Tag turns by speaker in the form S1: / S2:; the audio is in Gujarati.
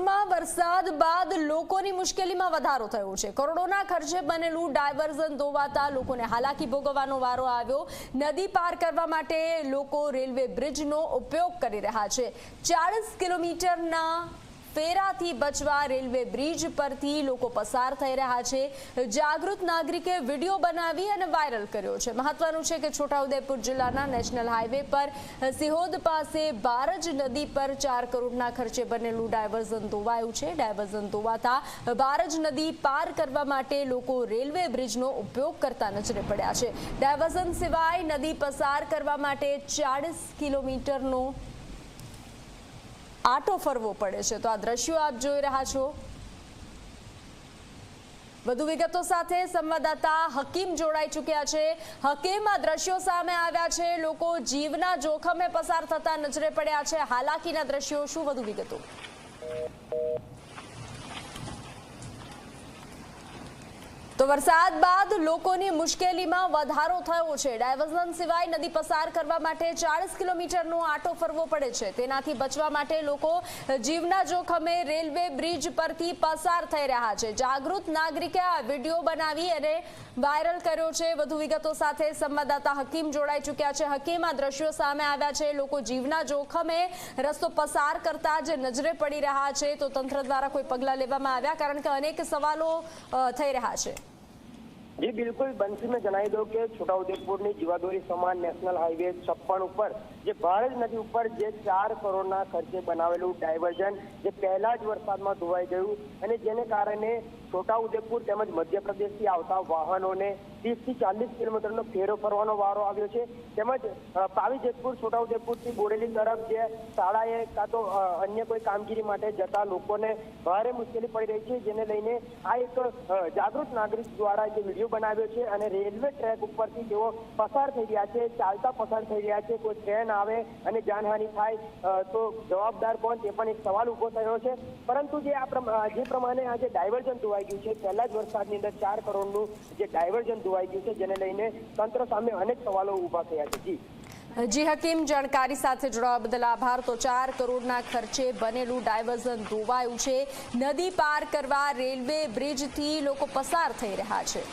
S1: જોધપુરમાં વરસાદ બાદ લોકોની મુશ્કેલીમાં વધારો થયો છે। કરોડોના ખર્ચે બનેલું ડાયવર્ઝન ધોવાતા લોકોને હાલાકી ભોગવવાનો વારો આવ્યો। નદી પાર કરવા માટે લોકો રેલવે બ્રિજનો ઉપયોગ કરી રહ્યા છે। 40 કિલોમીટરના ફેરાથી બચવા રેલવે બ્રિજ પરથી લોકો પસાર થઈ રહ્યા છે। જાગૃત નાગરિકે વિડીયો બનાવી અને વાયરલ કર્યો છે। મહત્વનું છે કે છોટાઉદેપુર જિલ્લાના નેશનલ હાઈવે પર સિહોદ પાસે બારજ નદી પર 4 કરોડના ખર્ચે બનેલું ડાયવર્ઝન ધોવાયું છે। ડાયવર્ઝન ધોવાતા બારજ નદી પાર કરવા માટે લોકો રેલવે બ્રિજનો ઉપયોગ કરતા નજરે પડ્યા છે। ડાયવર્ઝન સિવાય નદી પસાર કરવા માટે 40 કિલોમીટરનો આટો ફરવો પડે છે। તો આ દ્રશ્યો આપ જોઈ રહ્યા છો। વધુ વિગતો સાથે સંવાદદાતા હકીમ જોડાઈ ચૂક્યા છે। હકીમ, આ દ્રશ્યો સામે આવ્યા છે, લોકો જીવના જોખમે પસાર થતા નજરે પડ્યા છે, હાલાકીના દ્રશ્યો, શું વધુ વિગતો? તો વરસાદ બાદ લોકોની મુશ્કેલીમાં વધારો થયો છે। ડાયવર્ઝન સિવાય નદી પસાર કરવા માટે 40 કિલોમીટરનો આટો ફરવો પડે છે। તેનાથી બચવા માટે લોકો જીવના જોખમે રેલવે બ્રિજ પરથી પસાર થઈ રહ્યા છે। જાગૃત નાગરિકે આ વિડીયો બનાવી અને વાયરલ કર્યો છે। વધુ વિગતો સાથે સંવાદદાતા હકીમ જોડાઈ ચૂક્યા છે। હકીમ, આ દ્રશ્યો સામે આવ્યા છે, લોકો જીવના જોખમે રસ્તો પસાર કરતા જ નજરે પડી રહ્યા છે। તો તંત્ર દ્વારા કોઈ પગલાં લેવામાં આવ્યા? કારણ કે અનેક સવાલો થઈ રહ્યા છે।
S2: जी बिल्कुल बंसी में जणावी दो कि छोटाउदेपुर जीवादोरी સમાન નેશનલ હાઈવે 56 ઉપર જે ભારજ નદી ઉપર જે 4 કરોડના ખર્ચે બનાવેલું ડાયવર્ઝન જે પહેલા જ વરસાદમાં ધોવાઈ ગયું અને જેને કારણે છોટાઉદેપુર તેમજ મધ્યપ્રદેશથી આવતા વાહનોને 30 થી 40 કિલોમીટરનો ફેરો ફરવાનો વારો આવ્યો છે। તેમજ પાવી જેતપુર છોટાઉદેપુરથી બોરેલી તરફ જે શાળાએ કાં તો અન્ય કોઈ કામગીરી માટે જતા લોકોને ભારે મુશ્કેલી પડી રહી છે, જેને લઈને આ એક જાગૃત નાગરિક દ્વારા જે વિડીયો બનાવ્યો છે અને રેલવે ટ્રેક ઉપરથી તેઓ પસાર થઈ રહ્યા છે, ચાલતા પસાર થઈ રહ્યા છે। કોઈ ટ્રેન આવે અને જાનહાનિ થાય તો જવાબદાર કોણ, તે પણ એક સવાલ ઉભો થયો છે। પરંતુ જે પ્રમાણે આ જે ડાયવર્ઝન ધોવાઈ ગયું છે, પહેલા જ વરસાદની અંદર 4 કરોડનું જે ડાયવર્ઝન ધોવાઈ ગયું છે, જેને લઈને તંત્ર સામે અનેક સવાલો ઉભા થયા છે।
S1: જી હકીમ, જાણકારી સાથે જોડાવા બદલ આભાર। તો 4 કરોડના ખર્ચે બનેલું ડાયવર્ઝન ધોવાયું છે। નદી પાર કરવા રેલવે બ્રિજથી લોકો પસાર થઈ રહ્યા છે।